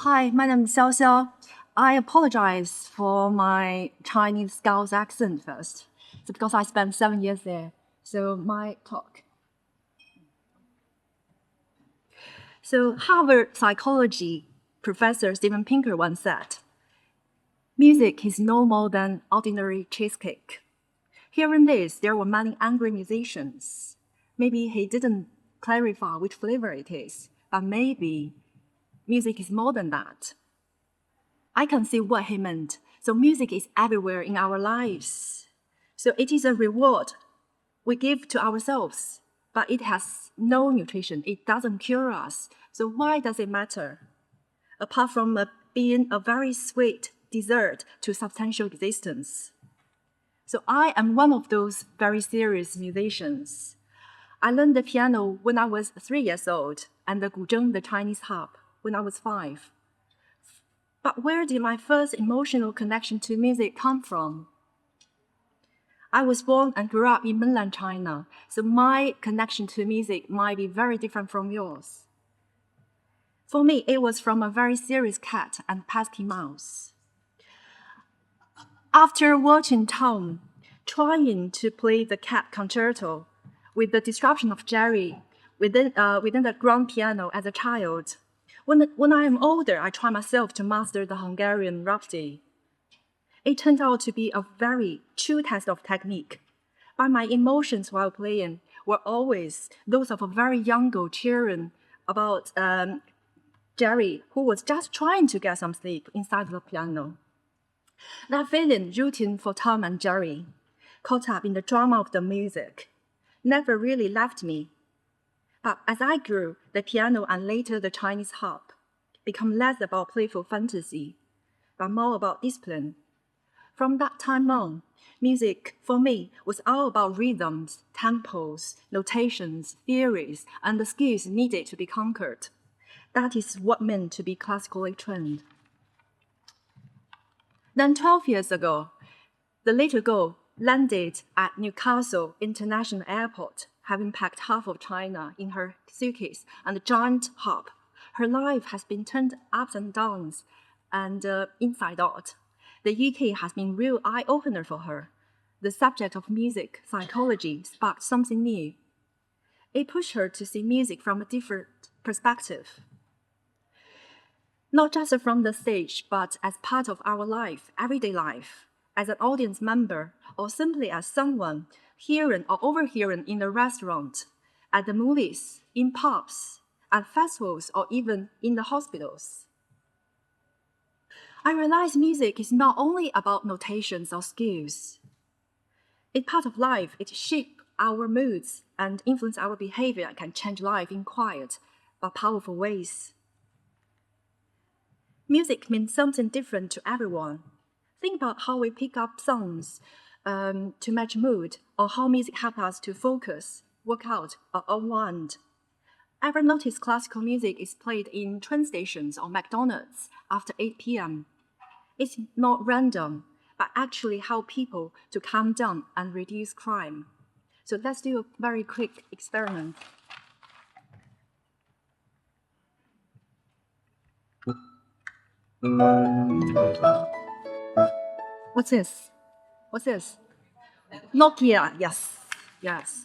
Hi, my name is Xiaoxiao. I apologize for my Chinese Scouse accent first. It's because I spent 7 years there. So my talk. So Harvard psychology professor Steven Pinker once said, music is no more than ordinary cheesecake. Hearing this, there were many angry musicians. Maybe he didn't clarify which flavor it is, but maybe music is more than that. I can see what he meant. So music is everywhere in our lives. So it is a reward we give to ourselves, but it has no nutrition. It doesn't cure us. So why does it matter? Apart from being a very sweet dessert to substantial existence. So I am one of those very serious musicians. I learned the piano when I was 3 years old and the guzheng, the Chinese harp, when I was 5. But where did my first emotional connection to music come from? I was born and grew up in mainland China, so my connection to music might be very different from yours. For me, it was from a very serious cat and pesky mouse. After watching Tom trying to play the cat concerto with the disruption of Jerry within the grand piano as a child, when I am older, I try myself to master the Hungarian Rhapsody. It turned out to be a very true test of technique, but my emotions while playing were always those of a very young girl cheering about Jerry, who was just trying to get some sleep inside the piano. That feeling, rooting for Tom and Jerry, caught up in the drama of the music, never really left me. But as I grew, the piano and later the Chinese harp become less about playful fantasy, but more about discipline. From that time on, music for me was all about rhythms, tempos, notations, theories, and the skills needed to be conquered. That is what meant to be classically trained. Then 12 years ago, the little girl landed at Newcastle International Airport, having packed half of China in her suitcase and a giant harp. Her life has been turned ups and downs and inside out. The UK has been a real eye-opener for her. The subject of music psychology sparked something new. It pushed her to see music from a different perspective. Not just from the stage, but as part of our life, everyday life, as an audience member, or simply as someone hearing or overhearing in a restaurant, at the movies, in pubs, at festivals, or even in the hospitals. I realize music is not only about notations or skills. It's part of life. It shapes our moods and influence our behavior and can change life in quiet but powerful ways. Music means something different to everyone. Think about how we pick up songs to match mood, or how music helps us to focus, work out, or unwind. Ever notice classical music is played in train stations or McDonald's after 8 p.m.? It's not random, but actually help people to calm down and reduce crime. So let's do a very quick experiment. What's this? What's this? Nokia, yes, yes.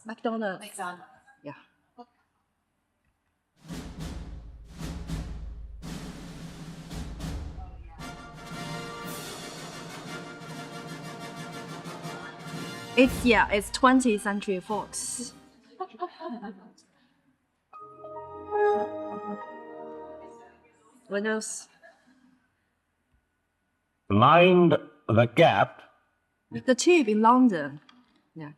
McDonald's. Yeah. It's 20th Century Fox. What else? Mind the gap. The Tube in London. Yeah.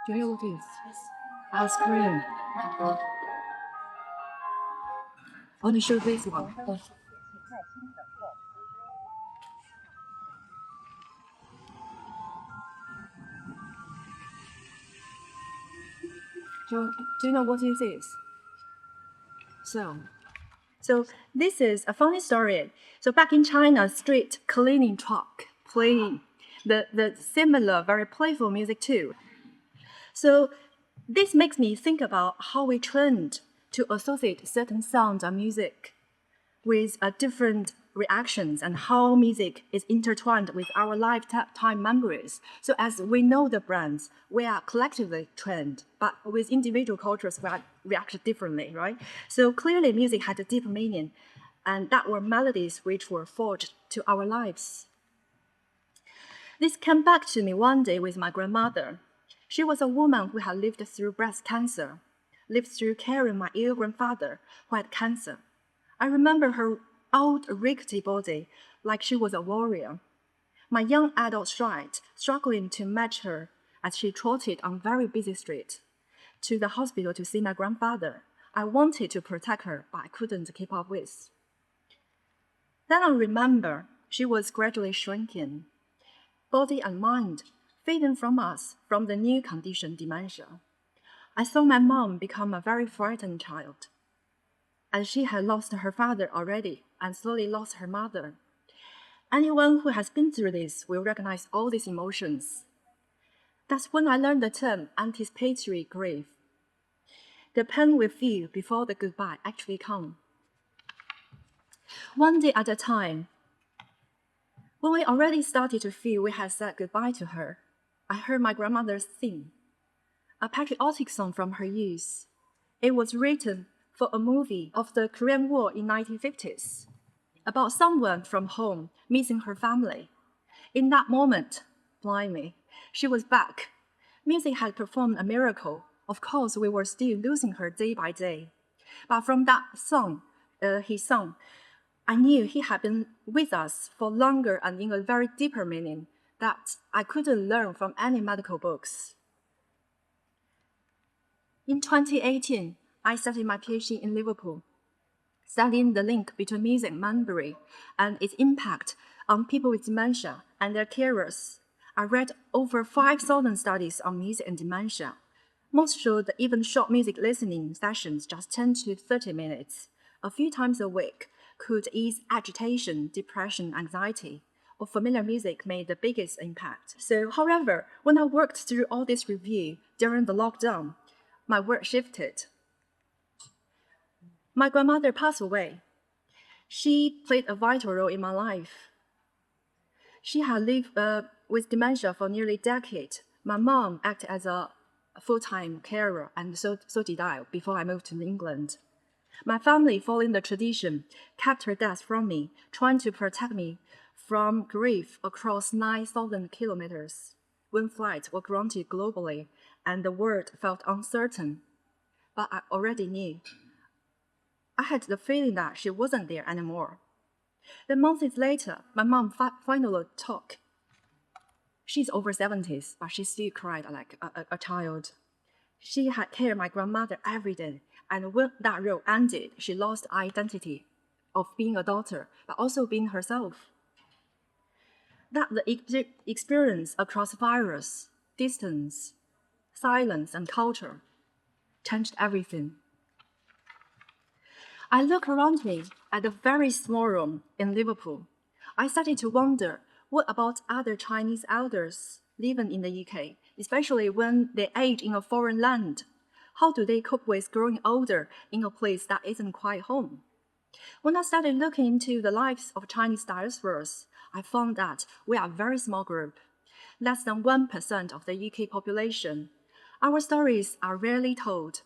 Do you know what it is? Ice cream. Only show this one. Do you know what it is? So, So this is a funny story. So back in China, street cleaning truck playing the similar, very playful music too. So this makes me think about how we trained to associate certain sounds and music with different reactions and how music is intertwined with our lifetime memories. So as we know the brands, we are collectively trained, but with individual cultures, we react differently, right? So clearly music had a deep meaning, and that were melodies which were forged to our lives. This came back to me one day with my grandmother. She was a woman who had lived through breast cancer, lived through caring my ill grandfather who had cancer. I remember her old, rickety body like she was a warrior. My young adult stride, struggling to match her as she trotted on very busy street to the hospital to see my grandfather. I wanted to protect her, but I couldn't keep up with. Then I remember she was gradually shrinking, body and mind fading from us from the new condition dementia. I saw my mom become a very frightened child, and she had lost her father already and slowly lost her mother. Anyone who has been through this will recognize all these emotions. That's when I learned the term anticipatory grief. The pain we feel before the goodbye actually comes. One day at a time, when we already started to feel we had said goodbye to her, I heard my grandmother sing a patriotic song from her youth. It was written for a movie of the Korean War in 1950s, about someone from home missing her family. In that moment, blimey, she was back. Music had performed a miracle. Of course, we were still losing her day by day. But from that song, his song, I knew he had been with us for longer and in a very deeper meaning that I couldn't learn from any medical books. In 2018, I started my PhD in Liverpool, studying the link between music memory and its impact on people with dementia and their carers. I read over 5,000 studies on music and dementia. Most showed that even short music listening sessions, just 10 to 30 minutes, a few times a week, could ease agitation, depression, anxiety, or familiar music made the biggest impact. So, however, when I worked through all this review during the lockdown, my work shifted. My grandmother passed away. She played a vital role in my life. She had lived with dementia for nearly a decade. My mom acted as a full-time carer, and so did I before I moved to England. My family, following the tradition, kept her death from me, trying to protect me from grief across 9,000 kilometers. When flights were granted globally, and the world felt uncertain. But I already knew. I had the feeling that she wasn't there anymore. Then months later, my mom finally talked. She's over 70s, but she still cried like a child. She had cared my grandmother every day, and when that role ended, she lost the identity of being a daughter, but also being herself. That the experience across virus, distance, silence, and culture changed everything. I look around me at a very small room in Liverpool. I started to wonder, what about other Chinese elders living in the UK, especially when they age in a foreign land? How do they cope with growing older in a place that isn't quite home? When I started looking into the lives of Chinese diasporas, I found that we are a very small group, less than 1% of the UK population. Our stories are rarely told.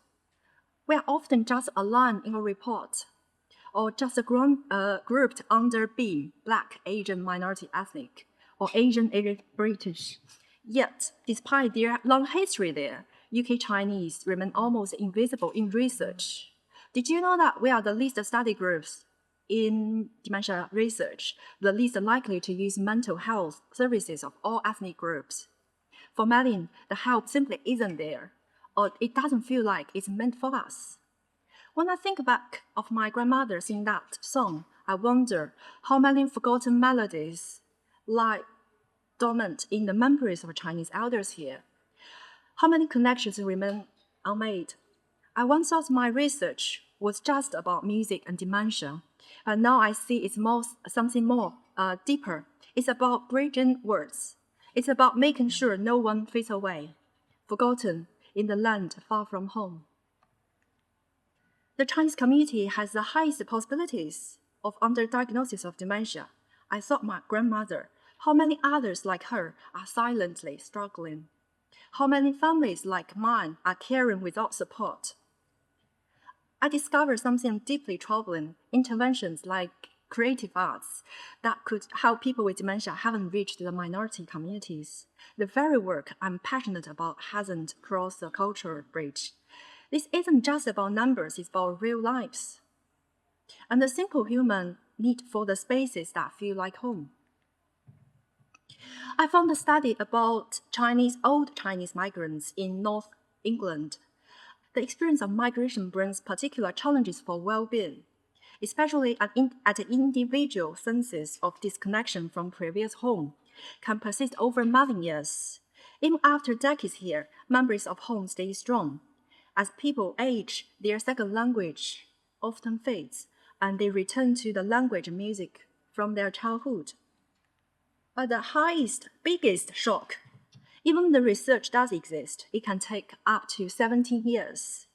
We are often just a line in a report, or just grouped under B, Black, Asian, minority ethnic, or Asian British. Yet, despite their long history there, UK Chinese remain almost invisible in research. Did you know that we are the least studied groups in dementia research, the least likely to use mental health services of all ethnic groups? For many, the help simply isn't there, or it doesn't feel like it's meant for us. When I think back of my grandmother singing that song, I wonder how many forgotten melodies lie dormant in the memories of Chinese elders here. How many connections remain unmade? I once thought my research was just about music and dementia, but now I see it's something more deeper. It's about bridging words. It's about making sure no one fades away, forgotten in the land far from home. The Chinese community has the highest possibilities of underdiagnosis of dementia. I thought my grandmother, how many others like her are silently struggling? How many families like mine are caring without support? I discovered something deeply troubling. Interventions like creative arts that could help people with dementia haven't reached the minority communities. The very work I'm passionate about hasn't crossed the cultural bridge. This isn't just about numbers, it's about real lives. And the simple human need for the spaces that feel like home. I found a study about old Chinese migrants in North England. The experience of migration brings particular challenges for well-being, especially at an individual sense of disconnection from previous home can persist over many years. Even after decades here, memories of home stay strong. As people age, their second language often fades, and they return to the language and music from their childhood. But the biggest shock, even the research does exist, it can take up to 17 years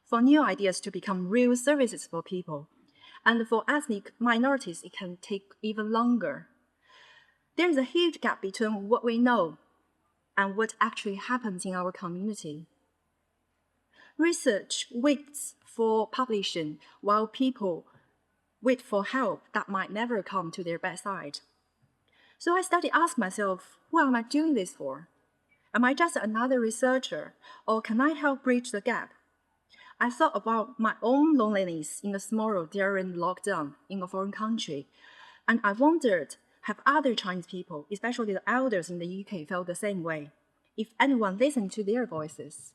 for new ideas to become real services for people. And for ethnic minorities, it can take even longer. There is a huge gap between what we know and what actually happens in our community. Research waits for publishing while people wait for help that might never come to their bedside. So I started to ask myself, what am I doing this for? Am I just another researcher, or can I help bridge the gap? I thought about my own loneliness in the small room during lockdown in a foreign country, and I wondered, have other Chinese people, especially the elders in the UK, felt the same way? If anyone listened to their voices?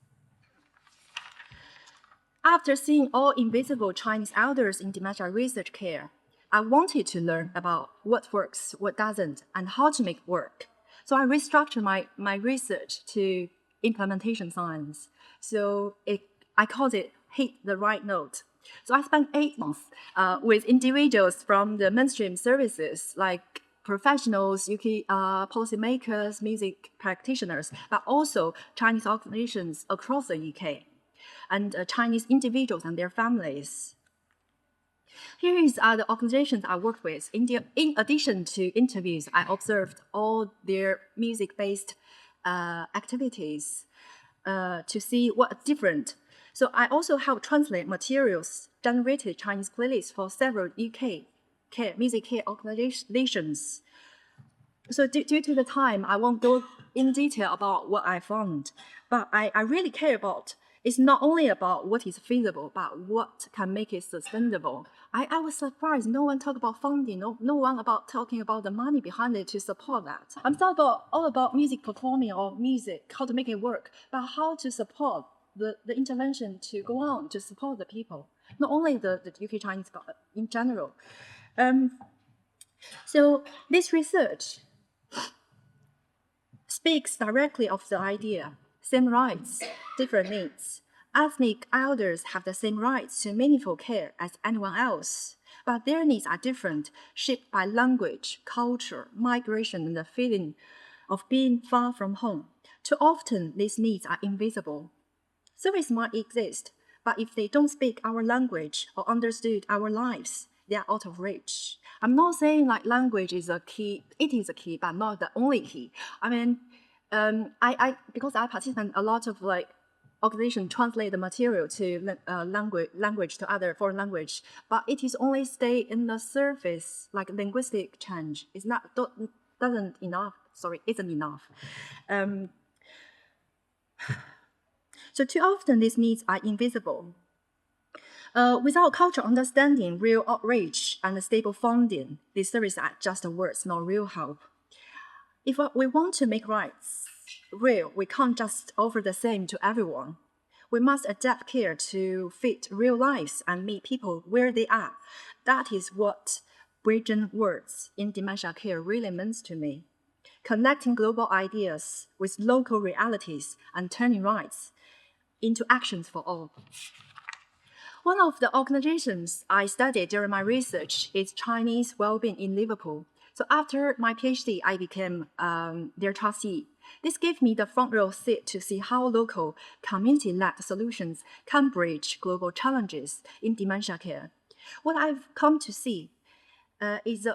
After seeing all invisible Chinese elders in dementia research care, I wanted to learn about what works, what doesn't, and how to make it work. So I restructured my research to implementation science. So I called it Hit the Right Note. So I spent 8 months with individuals from the mainstream services like professionals, UK policymakers, music practitioners, but also Chinese organizations across the UK, and Chinese individuals and their families. Here are the organizations I worked with. In addition to interviews, I observed all their music-based activities to see what's different. So I also helped translate materials, generated Chinese playlists for several UK music care organizations. So due to the time, I won't go in detail about what I found, but I really care about it's not only about what is feasible, but what can make it sustainable. I was surprised no one talked about funding, no one talking about the money behind it to support that. I'm not all about music performing or music, how to make it work, but how to support the intervention to go on to support the people, not only the UK Chinese, but in general. So this research speaks directly of the idea. Same rights, different needs. Ethnic elders have the same rights to meaningful care as anyone else, but their needs are different, shaped by language, culture, migration, and the feeling of being far from home. Too often, these needs are invisible. Services might exist, but if they don't speak our language or understood our lives, they are out of reach. I'm not saying like language is a key. It is a key, but not the only key. I mean, because I participate in a lot of like organizations translate the material to language to other foreign language, but it is only stay in the surface, like linguistic change. It's not isn't enough. So too often these needs are invisible. Without cultural understanding, real outreach, and stable funding, these services are just words, not real help. If we want to make rights real, we can't just offer the same to everyone. We must adapt care to fit real lives and meet people where they are. That is what bridging words in dementia care really means to me. Connecting global ideas with local realities and turning rights into actions for all. One of the organizations I studied during my research is Chinese Wellbeing in Liverpool. So after my PhD, I became their trustee. This gave me the front row seat to see how local community-led solutions can bridge global challenges in dementia care. What I've come to see is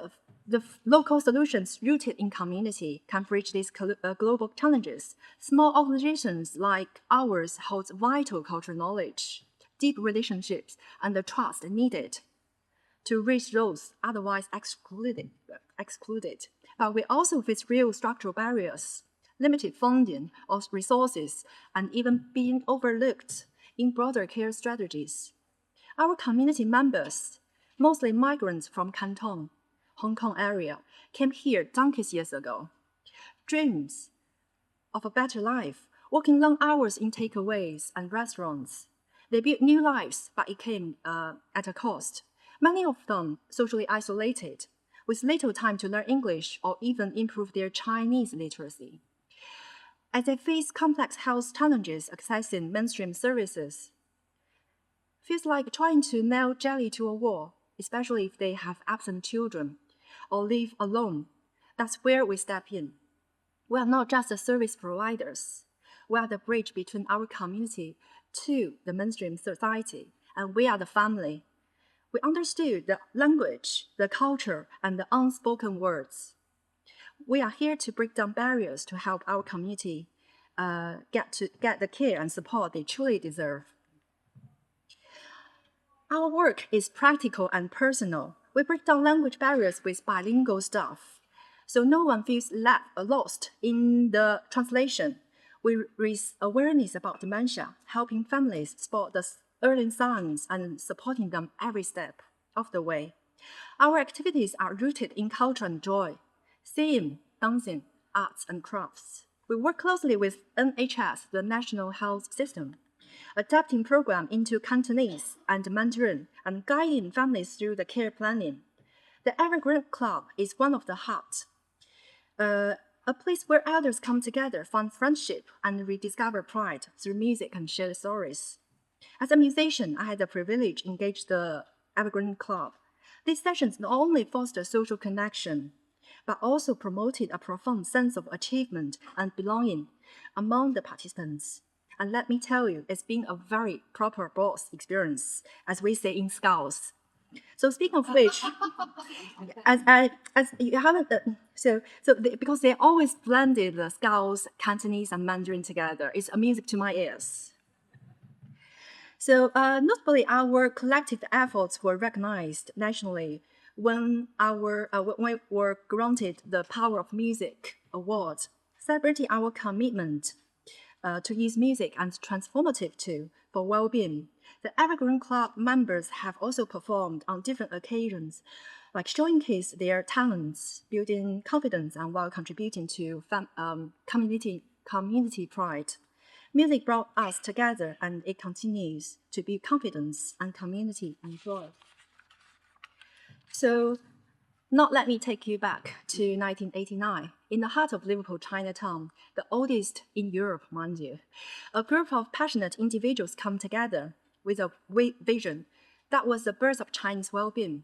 the local solutions rooted in community can bridge these global challenges. Small organizations like ours hold vital cultural knowledge, deep relationships, and the trust needed to reach those otherwise excluded. But we also face real structural barriers, limited funding of resources, and even being overlooked in broader care strategies. Our community members, mostly migrants from Canton, Hong Kong area, came here donkeys years ago. Dreams of a better life, working long hours in takeaways and restaurants. They built new lives, but it came at a cost. Many of them socially isolated, with little time to learn English or even improve their Chinese literacy. As they face complex health challenges accessing mainstream services, feels like trying to nail jelly to a wall, especially if they have absent children or live alone. That's where we step in. We are not just the service providers. We are the bridge between our community to the mainstream society, and we are the family. We understood the language, the culture, and the unspoken words. We are here to break down barriers to help our community get the care and support they truly deserve. Our work is practical and personal. We break down language barriers with bilingual staff, so no one feels lost in the translation. We raise awareness about dementia, helping families spot the early signs and supporting them every step of the way. Our activities are rooted in culture and joy, singing, dancing, arts and crafts. We work closely with NHS, the National Health System, adapting program into Cantonese and Mandarin and guiding families through the care planning. The Evergreen Club is one of the hubs, a place where elders come together, find friendship, and rediscover pride through music and shared stories. As a musician, I had the privilege to engage the Evergreen Club. These sessions not only foster social connection, but also promoted a profound sense of achievement and belonging among the participants. And let me tell you, it's been a very proper boss experience, as we say in Scouts. So speaking of which, as you haven't, because they always blended the Scouts, Cantonese, and Mandarin together, it's a music to my ears. So notably, our collective efforts were recognized nationally when we were granted the Power of Music Award, celebrating our commitment to use music as transformative tool for well-being. The Evergreen Club members have also performed on different occasions, like showcase their talents, building confidence, and while contributing to community pride. Music brought us together, and it continues to build confidence and community and joy. So, let me take you back to 1989. In the heart of Liverpool Chinatown, the oldest in Europe, mind you, a group of passionate individuals come together with a vision that was the birth of Chinese Wellbeing.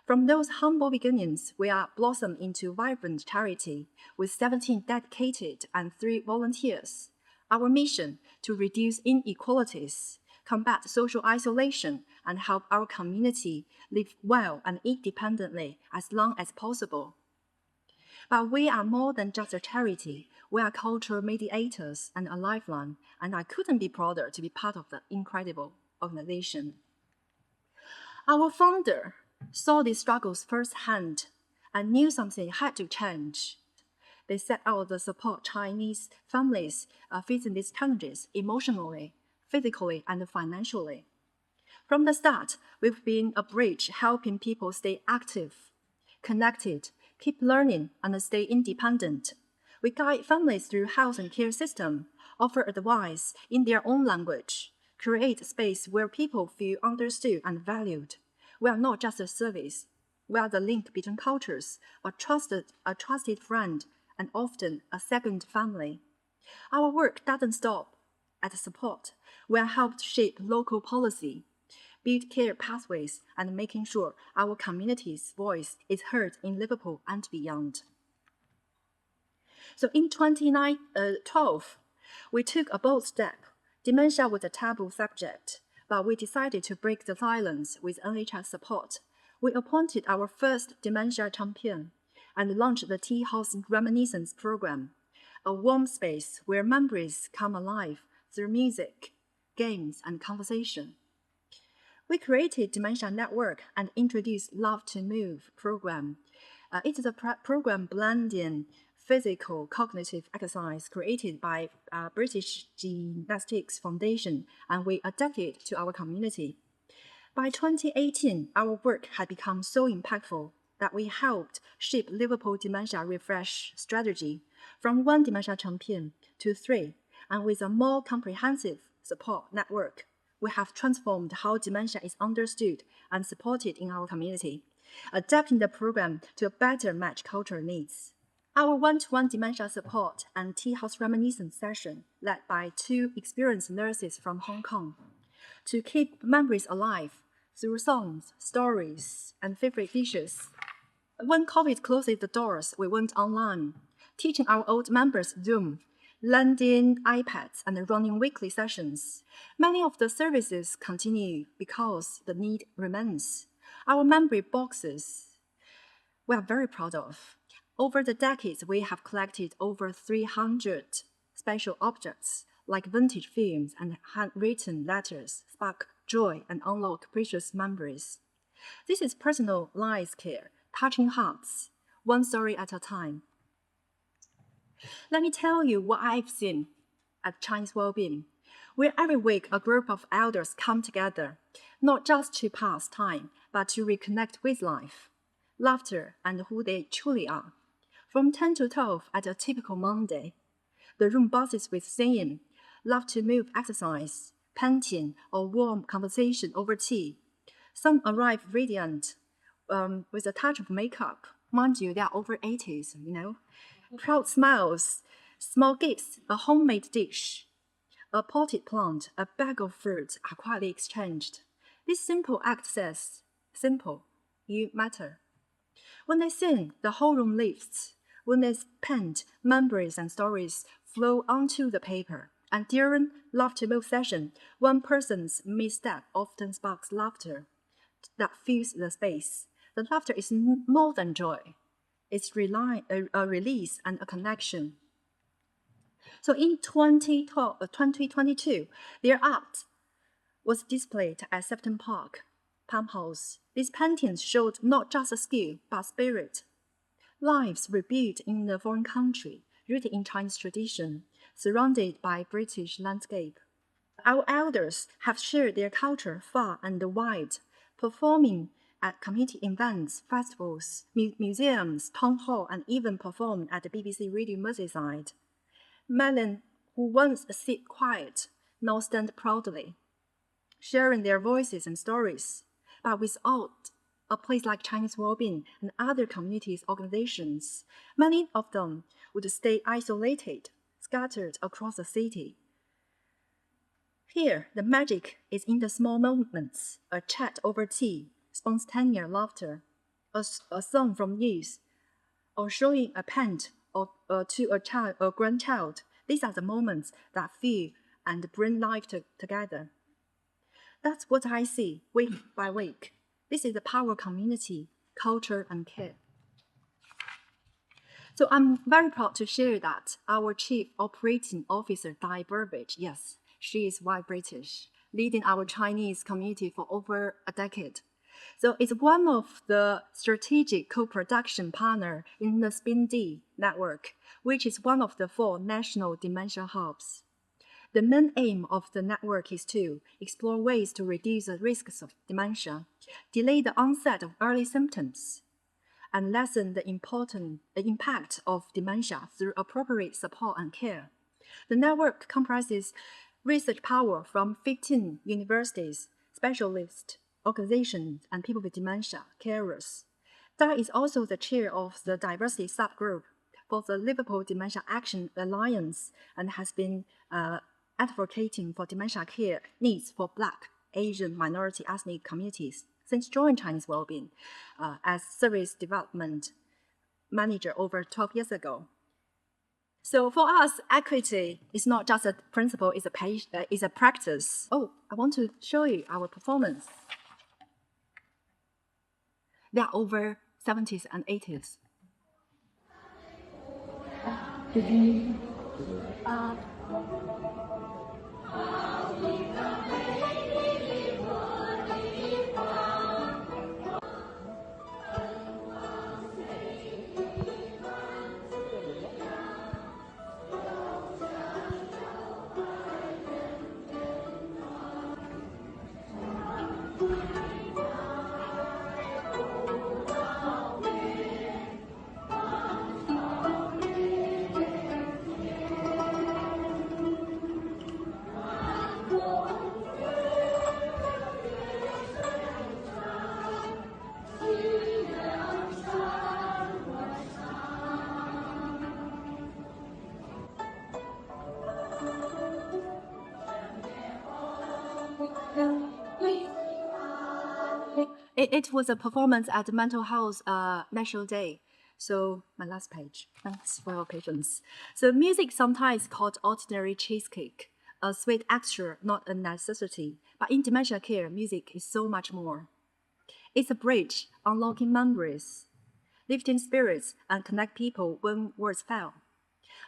From those humble beginnings, we are blossomed into vibrant charity with 17 dedicated and 3 volunteers. Our mission to reduce inequalities, combat social isolation, and help our community live well and independently as long as possible. But we are more than just a charity. We are cultural mediators and a lifeline, and I couldn't be prouder to be part of that incredible organization. Our founder saw these struggles firsthand and knew something had to change. They set out to support Chinese families facing these challenges emotionally, physically, and financially. From the start, we've been a bridge helping people stay active, connected, keep learning, and stay independent. We guide families through health and care system, offer advice in their own language, create a space where people feel understood and valued. We are not just a service. We are the link between cultures, a trusted friend, and often a second family. Our work doesn't stop at support. We are helped shape local policy. build care pathways, and making sure our community's voice is heard in Liverpool and beyond. So in 2012, we took a bold step. Dementia was a taboo subject, but we decided to break the silence with NHS support. We appointed our first dementia champion and launched the Tea House Reminiscence program, a warm space where memories come alive through music, games, and conversation. We created Dementia Network and introduced Love to Move program. It is a program blending physical cognitive exercise created by British Gymnastics Foundation, and we adapted it to our community. By 2018, our work had become so impactful that we helped shape Liverpool Dementia Refresh strategy from 1 dementia champion to 3, and with a more comprehensive support network, we have transformed how dementia is understood and supported in our community, adapting the program to better match cultural needs. Our one-to-one dementia support and Tea House Reminiscence session, led by 2 experienced nurses from Hong Kong, to keep memories alive through songs, stories, and favorite dishes. When COVID closed the doors, we went online, teaching our old members Zoom, lending iPads, and running weekly sessions. Many of the services continue because the need remains. Our memory boxes we are very proud of. Over the decades, we have collected over 300 special objects like vintage films and handwritten letters, spark joy and unlock precious memories. This is personalized care, touching hearts, one story at a time. Let me tell you what I've seen at Chinese Wellbeing, where every week a group of elders come together, not just to pass time, but to reconnect with life, laughter, and who they truly are. From 10 to 12 at a typical Monday, the room buzzes with singing, love to move exercise, painting, or warm conversation over tea. Some arrive radiant, with a touch of makeup. Mind you, they are over 80s, Proud smiles, small gifts, a homemade dish, a potted plant, a bag of fruit are quietly exchanged. This simple act says, simple, you matter. When they sing, the whole room lifts. When they paint, memories and stories flow onto the paper. And during Love to Move session, one person's misstep often sparks laughter that fills the space. The laughter is more than joy. It's a release and a connection. So in 2022, their art was displayed at Sefton Park, Palm House. These paintings showed not just a skill, but spirit. Lives rebuilt in a foreign country, rooted in Chinese tradition, surrounded by British landscape. Our elders have shared their culture far and wide, performing at community events, festivals, museums, town hall, and even performed at the BBC Radio Merseyside. Men who once sit quiet now stand proudly, sharing their voices and stories. But without a place like Chinese Wellbeing and other communities organizations, many of them would stay isolated, scattered across the city. Here, the magic is in the small moments, a chat over tea, spontaneous laughter, a song from youth, or showing a paint to a grandchild. These are the moments that feel and bring life together. That's what I see week by week. This is the power of community, culture, and care. So I'm very proud to share that our Chief Operating Officer, Di Burbage, yes, she is white British, leading our Chinese community for over a decade. So it's one of the strategic co-production partner in the SPIN-D network, which is one of the 4 national dementia hubs. The main aim of the network is to explore ways to reduce the risks of dementia, delay the onset of early symptoms, and lessen the impact of dementia through appropriate support and care. The network comprises research power from 15 universities, specialist organizations, and people with dementia, carers. Dai is also the chair of the diversity subgroup for the Liverpool Dementia Action Alliance and has been advocating for dementia care needs for Black Asian minority ethnic communities since joining Chinese Wellbeing as service development manager over 12 years ago. So for us, equity is not just a principle, it's a practice. Oh, I want to show you our performance. They are over 70s and 80s. It was a performance at the Mental Health National Day. So my last page. Thanks for your patience. So music sometimes called ordinary cheesecake, a sweet extra, not a necessity. But in dementia care, music is so much more. It's a bridge, unlocking memories, lifting spirits, and connect people when words fail.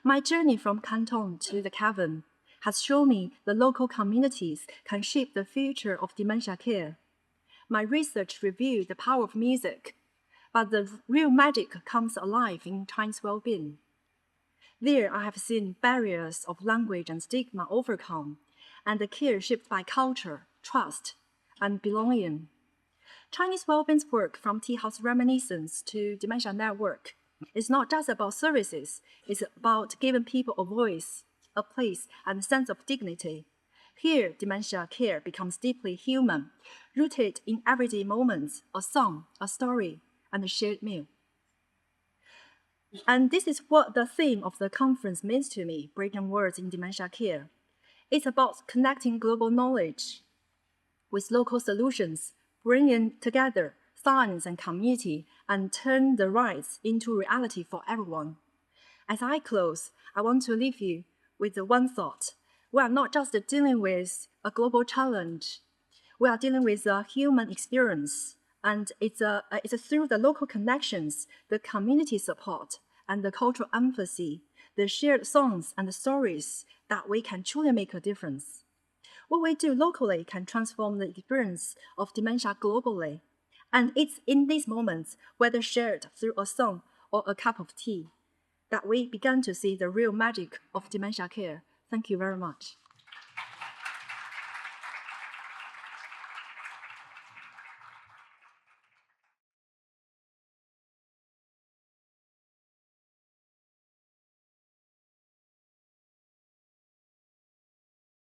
My journey from Canton to the Cavern has shown me the local communities can shape the future of dementia care. My research revealed the power of music, but the real magic comes alive in Chinese Wellbeing. There I have seen barriers of language and stigma overcome, and the care shaped by culture, trust, and belonging. Chinese Wellbeing's work from Tea House Reminiscence to Dementia Network is not just about services, it's about giving people a voice, a place, and a sense of dignity. Here, dementia care becomes deeply human, rooted in everyday moments, a song, a story, and a shared meal. And this is what the theme of the conference means to me, Breaking Words in Dementia Care. It's about connecting global knowledge with local solutions, bringing together science and community, and turn the rights into reality for everyone. As I close, I want to leave you with the one thought. We are not just dealing with a global challenge. We are dealing with a human experience, and it's through the local connections, the community support, and the cultural empathy, the shared songs and the stories that we can truly make a difference. What we do locally can transform the experience of dementia globally, and it's in these moments, whether shared through a song or a cup of tea, that we begin to see the real magic of dementia care. Thank you very much.